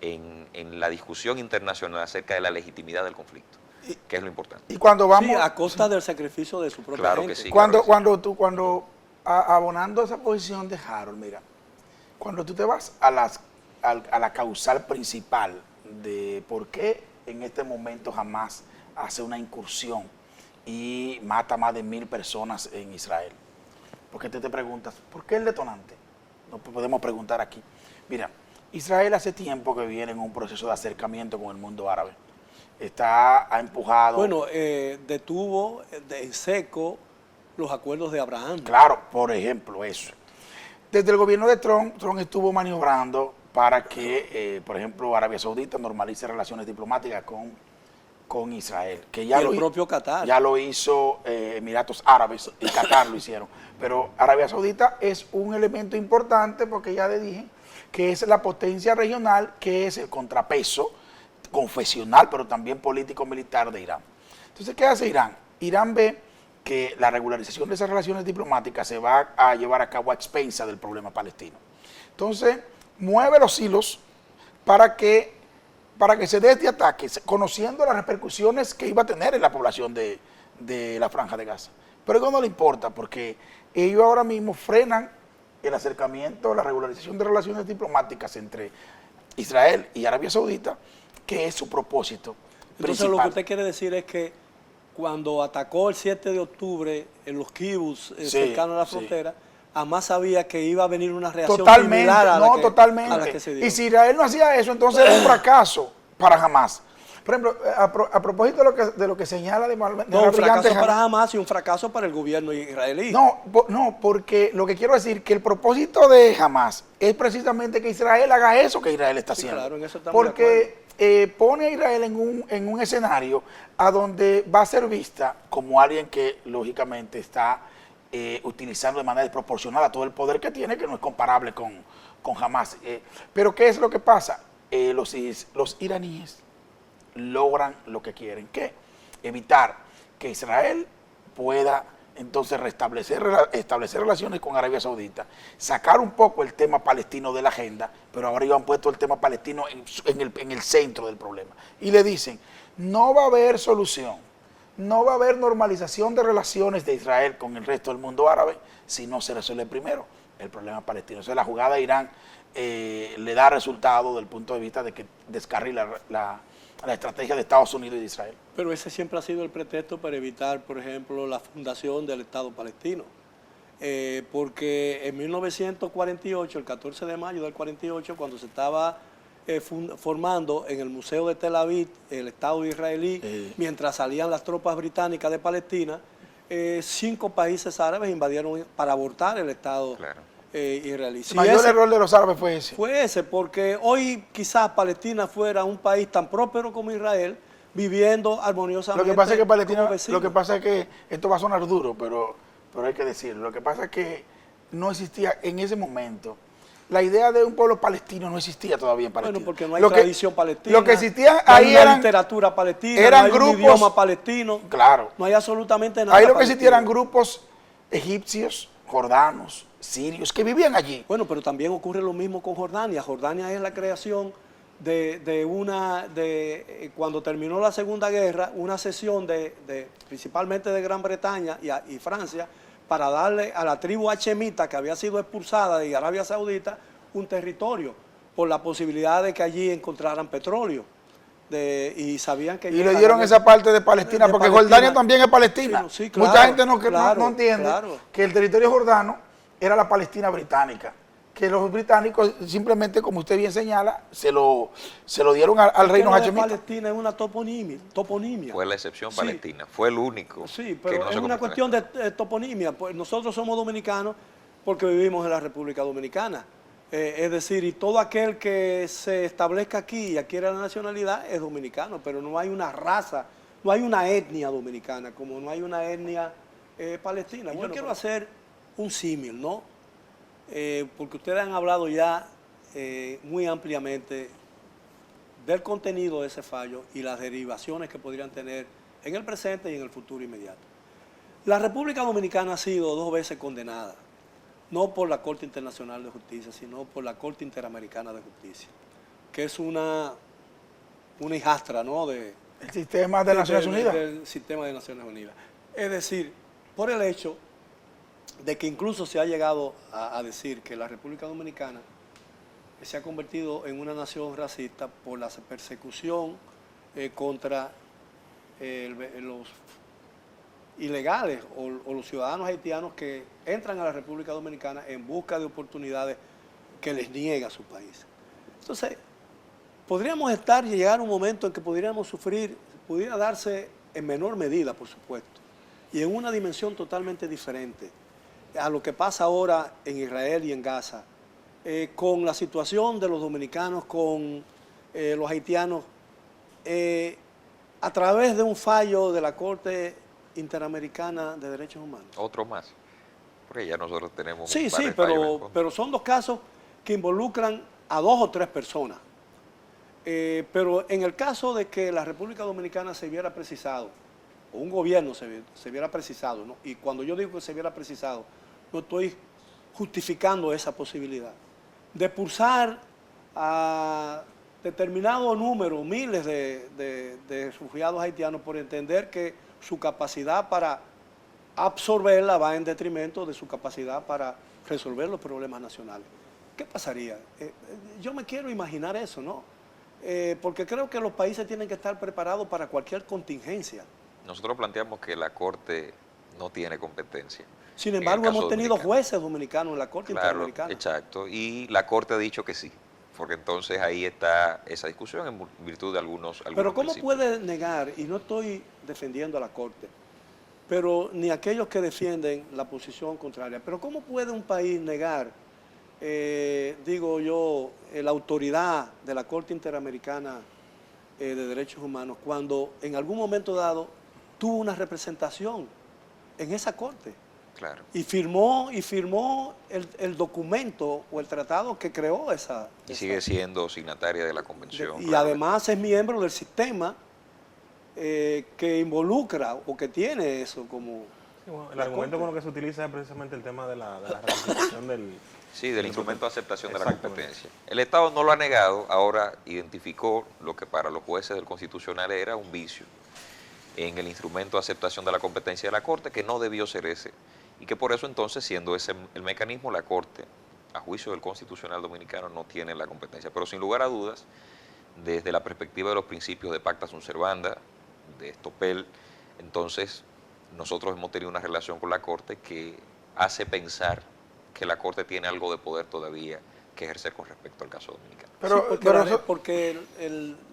en la discusión internacional acerca de la legitimidad del conflicto, que es lo importante. Y cuando vamos... Sí, a costa del sacrificio de su propia Claro gente. que sí. Cuando abonando esa posición de Harold, mira, cuando tú te vas a la causal principal de por qué en este momento Hamás hace una incursión y mata más de 1000 personas en Israel, porque te preguntas, ¿por qué el detonante? No podemos preguntar aquí. Mira, Israel hace tiempo que viene en un proceso de acercamiento con el mundo árabe. Ha empujado... Bueno, detuvo en seco los acuerdos de Abraham. Claro, por ejemplo, eso. Desde el gobierno de Trump estuvo maniobrando para que, por ejemplo, Arabia Saudita normalice relaciones diplomáticas con Israel. Que ya y el propio Qatar. Ya lo hizo Emiratos Árabes y Qatar lo hicieron. Pero Arabia Saudita es un elemento importante porque ya le dije que es la potencia regional, que es el contrapeso confesional, pero también político-militar de Irán. Entonces, ¿qué hace Irán? Irán ve que la regularización de esas relaciones diplomáticas se va a llevar a cabo a expensa del problema palestino. Entonces, mueve los hilos para que se dé este ataque, conociendo las repercusiones que iba a tener en la población de la Franja de Gaza. Pero eso no le importa, porque ellos ahora mismo frenan el acercamiento, la regularización de relaciones diplomáticas entre Israel y Arabia Saudita, que es su propósito Entonces, principal. lo que usted quiere decir es que cuando atacó el 7 de octubre en los kibbutz cercanos a la frontera, Hamás sabía que iba a venir una reacción similar a la que se dio. Y si Israel no hacía eso, entonces era un fracaso para Hamás. Por ejemplo, a propósito de lo que señala de un fracaso para Hamás y un fracaso para el gobierno israelí. No, porque lo que quiero decir que el propósito de Hamás es precisamente que Israel haga eso que Israel está haciendo. Claro, en eso estamos de porque pone a Israel en un escenario a donde va a ser vista como alguien que lógicamente está utilizando de manera desproporcionada todo el poder que tiene, que no es comparable con Hamás. Pero ¿qué es lo que pasa? Los iraníes logran lo que quieren, ¿qué? Evitar que Israel pueda entonces establecer relaciones con Arabia Saudita, sacar un poco el tema palestino de la agenda, pero ahora ellos han puesto el tema palestino en el centro del problema. Y le dicen, no va a haber solución, no va a haber normalización de relaciones de Israel con el resto del mundo árabe si no se resuelve primero el problema palestino. O sea, la jugada de Irán le da resultado desde el punto de vista de que descarrila la estrategia de Estados Unidos y de Israel. Pero ese siempre ha sido el pretexto para evitar, por ejemplo, la fundación del Estado palestino. Porque en 1948, el 14 de mayo del 48, cuando se estaba formando en el Museo de Tel Aviv el Estado israelí, mientras salían las tropas británicas de Palestina, 5 países árabes invadieron para abortar el Estado israelí. El mayor error de los árabes fue ese. Fue ese, porque hoy quizás Palestina fuera un país tan próspero como Israel, viviendo armoniosamente. Lo que pasa es que Palestina, lo que pasa es que, esto va a sonar duro, pero hay que decirlo, lo que pasa es que no existía en ese momento, la idea de un pueblo palestino no existía todavía en Palestina. Bueno, porque no hay tradición palestina. Lo que existía no ahí hay eran literatura palestina, eran no hay grupos, un idioma palestino. Claro. No hay absolutamente nada. Ahí lo que existía eran grupos egipcios, jordanos, sirios, que vivían allí. Bueno, pero también ocurre lo mismo con Jordania. Jordania es la creación cuando terminó la Segunda Guerra, una cesión principalmente de Gran Bretaña y Francia, para darle a la tribu hachemita que había sido expulsada de Arabia Saudita un territorio por la posibilidad de que allí encontraran petróleo. Y sabían que... Y le dieron esa parte de Palestina, porque Jordania también es Palestina. Sí, claro, mucha gente no entiende que el territorio jordano era la Palestina británica, que los británicos simplemente, como usted bien señala, se lo dieron al reino hachemita. Palestina es una toponimia. Fue la excepción Palestina, fue el único. Sí, pero es una cuestión de toponimia. Pues nosotros somos dominicanos porque vivimos en la República Dominicana. Es decir, y todo aquel que se establezca aquí y adquiera la nacionalidad es dominicano, pero no hay una raza, no hay una etnia dominicana, como no hay una etnia palestina. Yo quiero hacer un símil, ¿no? Porque ustedes han hablado ya muy ampliamente del contenido de ese fallo y las derivaciones que podrían tener en el presente y en el futuro inmediato. La República Dominicana ha sido 2 veces condenada, no por la Corte Internacional de Justicia, sino por la Corte Interamericana de Justicia, que es una hijastra, ¿no?, El sistema de Naciones Unidas. del sistema de Naciones Unidas. Es decir, por el hecho de que incluso se ha llegado a decir que la República Dominicana se ha convertido en una nación racista por la persecución contra los ilegales o los ciudadanos haitianos que entran a la República Dominicana en busca de oportunidades que les niega su país. Entonces, podríamos llegar a un momento en que pudiera darse en menor medida, por supuesto, y en una dimensión totalmente diferente a lo que pasa ahora en Israel y en Gaza, con la situación de los dominicanos, con los haitianos, a través de un fallo de la Corte Interamericana de Derechos Humanos. Otro más, porque ya nosotros tenemos... Sí, varios sí, fallos. pero son dos casos que involucran a 2 o 3 personas. Pero en el caso de que la República Dominicana se viera precisado, o un gobierno se viera precisado, ¿no? Y cuando yo digo que se viera precisado, no estoy justificando esa posibilidad, de expulsar a determinado número, miles de refugiados haitianos, por entender que su capacidad para absorberla va en detrimento de su capacidad para resolver los problemas nacionales. ¿Qué pasaría? Yo me quiero imaginar eso, ¿no? Porque creo que los países tienen que estar preparados para cualquier contingencia. Nosotros planteamos que la Corte no tiene competencia. Sin embargo, hemos tenido jueces dominicanos en la Corte Interamericana. Exacto, y la Corte ha dicho que sí, porque entonces ahí está esa discusión en virtud de algunos Pero ¿cómo principios. puede negar, y no estoy defendiendo a la Corte, pero ni aquellos que defienden la posición contraria, pero cómo puede un país negar, digo yo, la autoridad de la Corte Interamericana de Derechos Humanos cuando en algún momento dado tuvo una representación en esa Corte? Claro. Y firmó el documento o el tratado que creó esa... Y sigue siendo signataria de la convención. Y además es miembro del sistema que involucra o que tiene eso como... Sí, bueno, el argumento con lo que se utiliza es precisamente el tema de la ratificación del... Sí, del instrumento de aceptación de la Exactamente. competencia. El Estado no lo ha negado, ahora identificó lo que para los jueces del Constitucional era un vicio en el instrumento de aceptación de la competencia de la Corte, que no debió ser ese, y que por eso entonces, siendo ese el mecanismo, la Corte, a juicio del Constitucional Dominicano, no tiene la competencia. Pero sin lugar a dudas, desde la perspectiva de los principios de pacta sunt servanda, de Estopel, entonces nosotros hemos tenido una relación con la Corte que hace pensar que la Corte tiene algo de poder todavía que ejercer con respecto al caso dominicano. Porque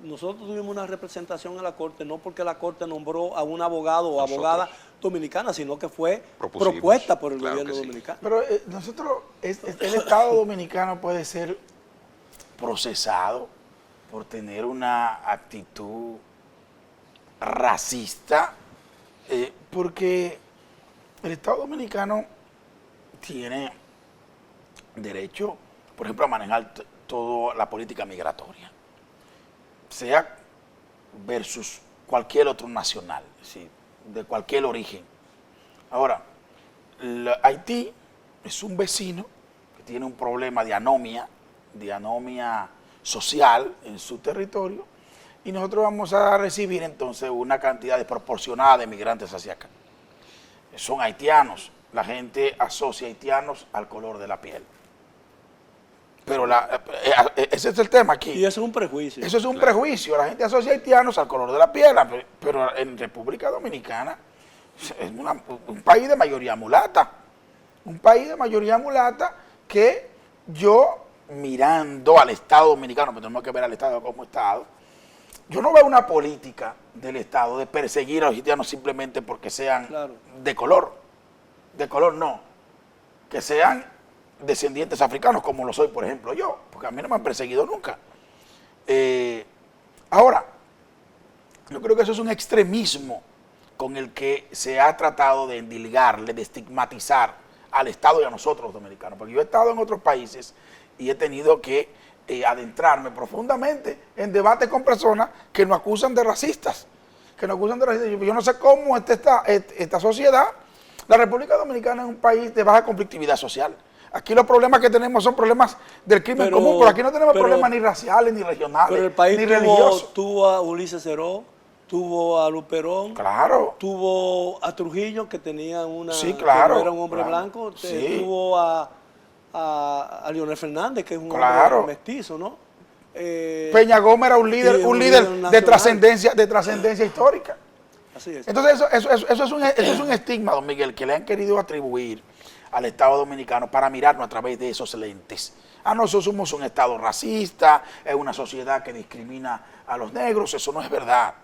nosotros tuvimos una representación en la Corte, no porque la Corte nombró a un abogado o abogada dominicana, sino que fue propuesta por el gobierno dominicano. Pero el Estado dominicano puede ser procesado por tener una actitud racista, porque el Estado dominicano tiene derecho, por ejemplo, a manejar toda la política migratoria, sea versus cualquier otro nacional, ¿sí?, de cualquier origen. Ahora, Haití es un vecino que tiene un problema de anomia social en su territorio, y nosotros vamos a recibir entonces una cantidad desproporcionada de migrantes hacia acá. Son haitianos, la gente asocia haitianos al color de la piel. Pero ese es el tema aquí. Y eso es un prejuicio. Eso es un prejuicio. La gente asocia haitianos al color de la piel, pero en República Dominicana es un país de mayoría mulata. Un país de mayoría mulata que yo, mirando al Estado dominicano, pero tenemos que ver al Estado como Estado, yo no veo una política del Estado de perseguir a los haitianos simplemente porque sean de color. De color no. Que sean descendientes africanos, como lo soy, por ejemplo, yo, porque a mí no me han perseguido nunca. Ahora, yo creo que eso es un extremismo con el que se ha tratado de endilgarle, de estigmatizar al Estado y a nosotros los dominicanos, porque yo he estado en otros países y he tenido que adentrarme profundamente en debate con personas que nos acusan de racistas, Yo no sé cómo esta sociedad. La República Dominicana es un país de baja conflictividad social. Aquí los problemas que tenemos son problemas del crimen común, pero aquí no tenemos problemas ni raciales, ni regionales, pero el país ni religiosos. tuvo a Ulises Ceró, tuvo a Luperón, Claro. tuvo a Trujillo, que tenía una... Sí, claro, que no era un hombre claro, blanco, sí. tuvo a Leonel Fernández, que es un Claro. hombre mestizo, ¿no? Peña Gómez era un y líder nacional. de trascendencia histórica. Así es. Entonces eso es un estigma, don Miguel, que le han querido atribuir al Estado Dominicano para mirarnos a través de esos lentes. Nosotros somos un Estado racista, es una sociedad que discrimina a los negros, eso no es verdad.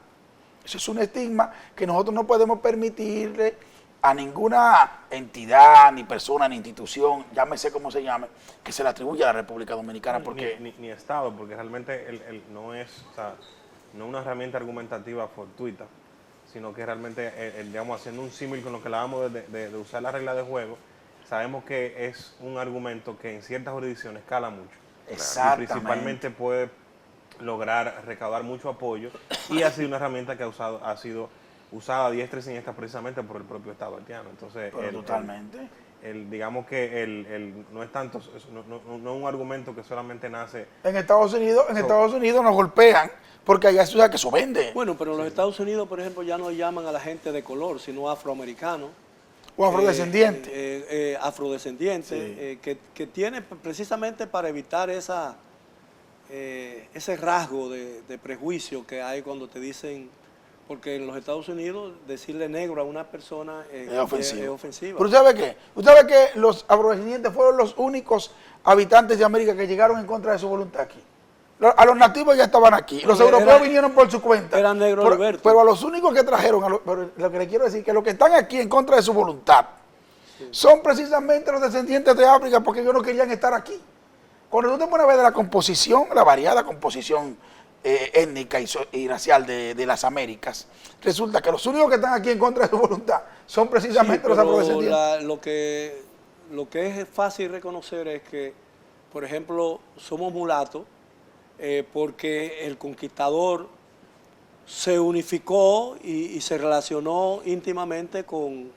Eso es un estigma que nosotros no podemos permitirle a ninguna entidad, ni persona, ni institución, llámese como se llame, que se le atribuya a la República Dominicana. Porque Ni Estado, porque realmente no es, o sea, no una herramienta argumentativa fortuita, sino que realmente, digamos, haciendo un símil con lo que hablábamos de usar la regla de juego, sabemos que es un argumento que en ciertas jurisdicciones cala mucho. Exactamente. Y principalmente puede lograr recaudar mucho apoyo, y ha sido una herramienta que ha sido usada a diestra y siniestra precisamente por el propio Estado haitiano. Entonces, totalmente. digamos que no es tanto, no es un argumento que solamente nace. En Estados Unidos nos golpean porque allá se usa que eso vende. Bueno, pero en los Estados Unidos, por ejemplo, ya no llaman a la gente de color, sino afroamericano. O afrodescendiente. Afrodescendiente, que tiene precisamente para evitar ese rasgo de prejuicio que hay cuando te dicen, porque en los Estados Unidos decirle negro a una persona es ofensivo. ofensiva. Pero ¿usted sabe qué? ¿Usted sabe que los afrodescendientes fueron los únicos habitantes de América que llegaron en contra de su voluntad aquí? A los nativos ya estaban aquí. Los europeos vinieron por su cuenta. Eran negros libertos. Pero a los únicos que trajeron, pero lo que le quiero decir es que los que están aquí en contra de su voluntad son precisamente los descendientes de África, porque ellos no querían estar aquí. Cuando tú te pones a ver de la composición, la variada composición étnica y racial de las Américas, resulta que los únicos que están aquí en contra de su voluntad son precisamente los afrodescendientes. Lo que es fácil reconocer es que, por ejemplo, somos mulatos porque el conquistador se unificó y se relacionó íntimamente con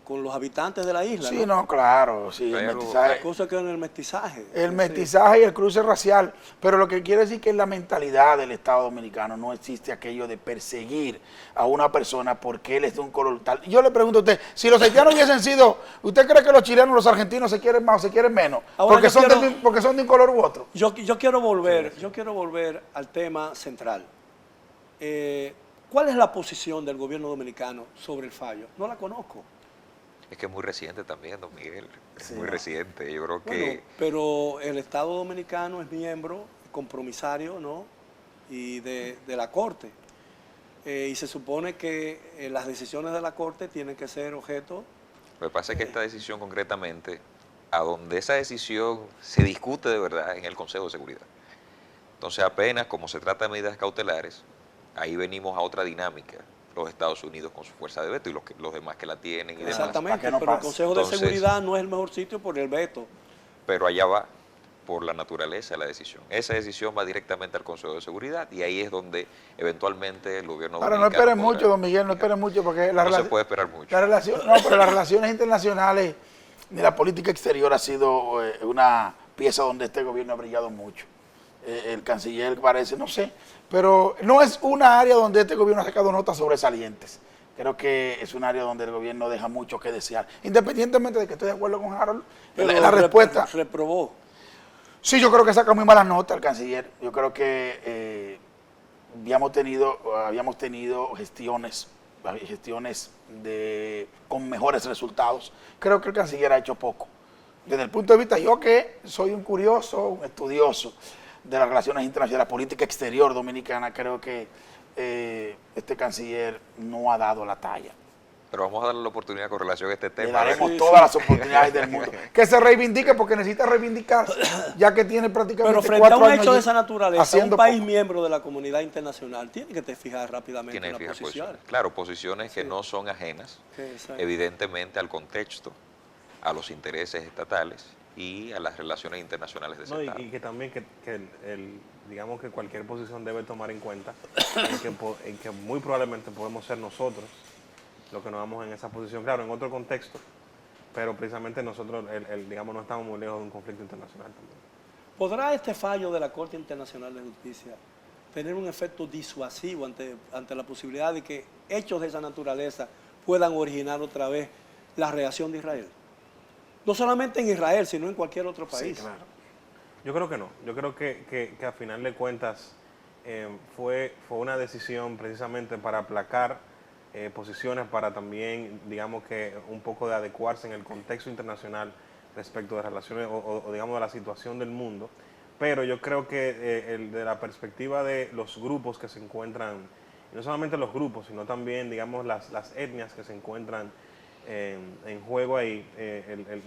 los habitantes de la isla. Sí, no, claro, sí, el mestizaje. Cosa que en el mestizaje. El mestizaje y el cruce racial. Pero lo que quiere decir que en la mentalidad del Estado Dominicano no existe aquello de perseguir a una persona porque él es de un color tal. Yo le pregunto a usted, si los haitianos hubiesen sido, ¿usted cree que los chilenos, los argentinos se quieren más o se quieren menos? Porque son de un color u otro. Yo quiero volver al tema central. ¿Cuál es la posición del gobierno dominicano sobre el fallo? No la conozco. Es que es muy reciente también, don Miguel. Es muy reciente. Yo creo que... Bueno, pero el Estado Dominicano es miembro compromisario, ¿no? Y de la Corte. Y se supone que las decisiones de la Corte tienen que ser objeto... Lo que pasa es que esta decisión concretamente, a donde esa decisión se discute de verdad en el Consejo de Seguridad. Entonces apenas, como se trata de medidas cautelares, ahí venimos a otra dinámica. Los Estados Unidos con su fuerza de veto y los demás que la tienen y demás. Exactamente, pero el Consejo de Seguridad no es el mejor sitio por el veto. Pero allá va, por la naturaleza de la decisión. Esa decisión va directamente al Consejo de Seguridad y ahí es donde eventualmente el gobierno dominicano... Ahora no esperen mucho, don Miguel, no esperen mucho porque... No se puede esperar mucho. Pero las relaciones internacionales de la política exterior ha sido una pieza donde este gobierno ha brillado mucho. El canciller parece, no sé, pero no es una área donde este gobierno ha sacado notas sobresalientes. Creo que es un área donde el gobierno deja mucho que desear. Independientemente de que estoy de acuerdo con Harold, pero la respuesta... Reprobó. Sí, yo creo que saca muy malas notas el canciller. Yo creo que habíamos tenido gestiones con mejores resultados. Creo que el canciller ha hecho poco. Desde el punto de vista, yo que soy un curioso, un estudioso de las relaciones internacionales, la política exterior dominicana, creo que este canciller no ha dado la talla. Pero vamos a darle la oportunidad con relación a este tema. Le daremos todas las oportunidades del mundo. Que se reivindique porque necesita reivindicarse, ya que tiene prácticamente pero frente a 4 un años hecho de esa naturaleza, un país poco. Miembro de la comunidad internacional tiene que te fijar rápidamente en la posición. Posiciones. Claro, posiciones que no son ajenas, evidentemente, al contexto, a los intereses estatales y a las relaciones internacionales de ese Estado. Y que también digamos que cualquier posición debe tomar en cuenta en que muy probablemente podemos ser nosotros los que nos vamos en esa posición. Claro, en otro contexto, pero precisamente nosotros, digamos, no estamos muy lejos de un conflicto internacional también. ¿Podrá este fallo de la Corte Internacional de Justicia tener un efecto disuasivo ante la posibilidad de que hechos de esa naturaleza puedan originar otra vez la reacción de Israel? No solamente en Israel, sino en cualquier otro país. Sí, claro. Yo creo que no. Yo creo que a final de cuentas fue una decisión precisamente para aplacar posiciones, para también, digamos que un poco de adecuarse en el contexto internacional respecto de relaciones o digamos de la situación del mundo. Pero yo creo que de la perspectiva de los grupos que se encuentran, y no solamente los grupos, sino también, digamos, las etnias que se encuentran en juego ahí,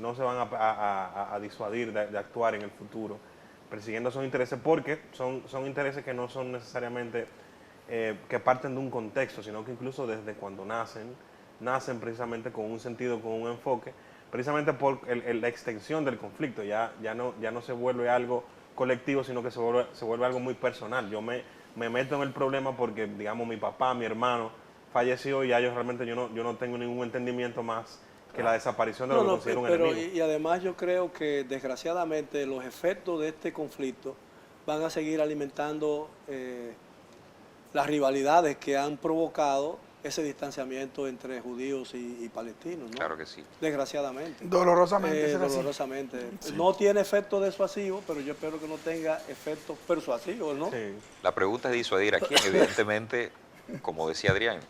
no se van a disuadir de actuar en el futuro persiguiendo esos intereses, porque son intereses que no son necesariamente que parten de un contexto, sino que incluso desde cuando nacen precisamente con un sentido, con un enfoque, precisamente por la extensión del conflicto. Ya no se vuelve algo colectivo, sino que se vuelve algo muy personal. Yo me meto en el problema porque, digamos, mi papá, mi hermano falleció y ya yo realmente yo no tengo ningún entendimiento más que la desaparición de lo que considero un enemigo. Y además yo creo que desgraciadamente los efectos de este conflicto van a seguir alimentando las rivalidades que han provocado ese distanciamiento entre judíos y palestinos, ¿no? Claro que sí. Desgraciadamente. Dolorosamente. será así. Dolorosamente. Sí. No tiene efecto disuasivo, pero yo espero que no tenga efectos persuasivos, ¿no? Sí. La pregunta es disuadir a quién. Evidentemente, como decía Adrián,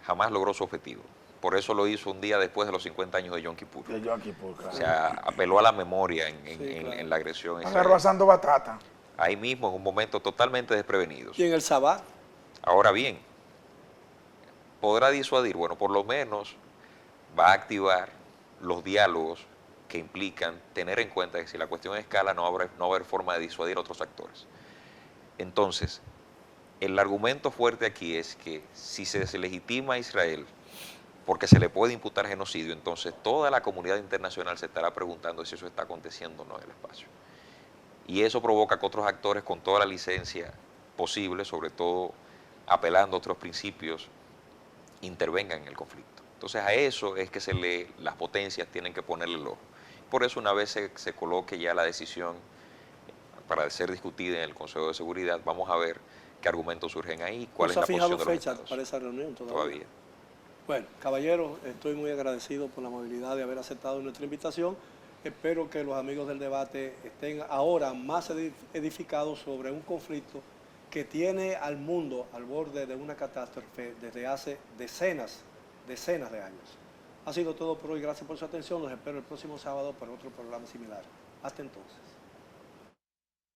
jamás logró su objetivo. Por eso lo hizo un día después de los 50 años de Yom Kippur. De Yom Kippur, claro. O sea, apeló a la memoria claro. en la agresión. Agarró a Sando Batata. Ahí mismo, en un momento totalmente desprevenidos. Y en el Sabbat. Ahora bien, ¿podrá disuadir? Bueno, por lo menos va a activar los diálogos que implican tener en cuenta que si la cuestión escala no va a haber forma de disuadir a otros actores. Entonces, el argumento fuerte aquí es que si se deslegitima a Israel porque se le puede imputar genocidio, entonces toda la comunidad internacional se estará preguntando si eso está aconteciendo o no en el espacio. Y eso provoca que otros actores con toda la licencia posible, sobre todo apelando a otros principios, intervengan en el conflicto. Entonces a eso es que las potencias tienen que ponerle el ojo. Por eso una vez se coloque ya la decisión para ser discutida en el Consejo de Seguridad, vamos a ver qué argumentos surgen ahí, cuál es la posición de los fecha Estados. para esa reunión Todavía. Bueno, caballeros, estoy muy agradecido por la amabilidad de haber aceptado nuestra invitación. Espero que los amigos del debate estén ahora más edificados sobre un conflicto que tiene al mundo al borde de una catástrofe desde hace decenas de años. Ha sido todo por hoy. Gracias por su atención. Los espero el próximo sábado para otro programa similar. Hasta entonces.